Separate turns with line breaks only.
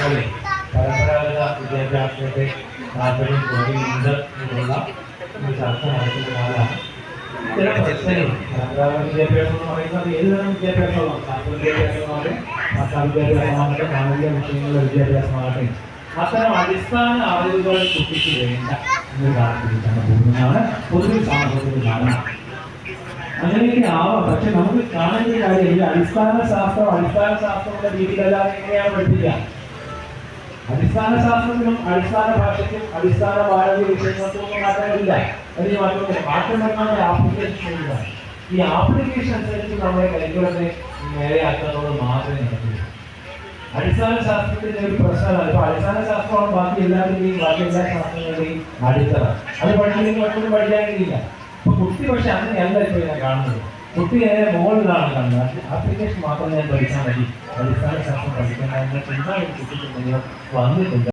കാലങ്ങളിൽ പരമ്പരാഗത വിദ്യാഭ്യാസത്തെ താല്പര്യം കുറയുന്നുണ്ട് എന്നുള്ള ഒരു ചർച്ച നടക്കുന്ന കാലമാണ്. ചില പ്രശ്നങ്ങൾ പരമ്പരാഗത വിദ്യാഭ്യാസം എന്ന് പറയുന്നത് ഏതുതരം വിദ്യാഭ്യാസമാണ്, ശാസ്ത്ര വിദ്യാഭ്യാസമാകട്ടെ, ഭാഷാ വിദ്യാഭ്യാസമാകട്ടെ, മാനവിക വിഷയങ്ങളുടെ വിദ്യാഭ്യാസമാകട്ടെ, അത്തരം അടിസ്ഥാന അറിവുകൾ കുട്ടിക്ക് വേണ്ട എന്നൊരു കാലത്തിലേക്കാണ് പോകുന്നതാണ് പൊതുവെ സമൂഹത്തിൽ കാണുന്നത്. അങ്ങനെയൊക്കെ ആവാം. പക്ഷെ നമുക്ക് കാണേണ്ട കാര്യം ഈ അടിസ്ഥാന ശാസ്ത്രമുള്ള രീതിയിലല്ലാതെ എങ്ങനെയാണ് പഠിപ്പിക്കുക? അടിസ്ഥാന ശാസ്ത്രത്തിനും അടിസ്ഥാന ഭാഷയ്ക്കും അടിസ്ഥാന ഭാരതീയ വിഷയങ്ങൾക്കും ഒന്നും മാറ്റമില്ല. അതിന് മാറ്റം വരുന്ന ആപ്ലിക്കേഷൻ ചെയ്യുക. ഈ ആപ്ലിക്കേഷൻ അനുസരിച്ച് നമ്മുടെ കരിക്കുലത്തെ നേരെയാക്കുന്നത് മാത്രമേ നടക്കൂ. അടിസ്ഥാന ശാസ്ത്രത്തിന്റെ ഒരു പ്രശ്നമാണ്. ഇപ്പൊ അടിസ്ഥാന ശാസ്ത്രമാണ് ബാക്കി എല്ലാ ശാസ്ത്രങ്ങളുടെയും അടിത്തറ. അത് പഠിച്ചില്ലെങ്കിൽ മറ്റൊന്നും പഠിക്കാൻ കഴിയില്ല. അപ്പൊ കുട്ടി പക്ഷെ അങ്ങനെയല്ല ഇപ്പോൾ ഞാൻ കാണുന്നത്. കുട്ടി നേരെ മുകളിലാണ് കാണുന്നത്. ആപ്ലിക്കേഷൻ മാത്രം ഞാൻ പഠിച്ചാൽ മതി, അടിസ്ഥാന ശാസ്ത്രം പഠിക്കേണ്ട എന്ന ചിന്ത കുട്ടിക്ക് വന്നിട്ടുണ്ട്.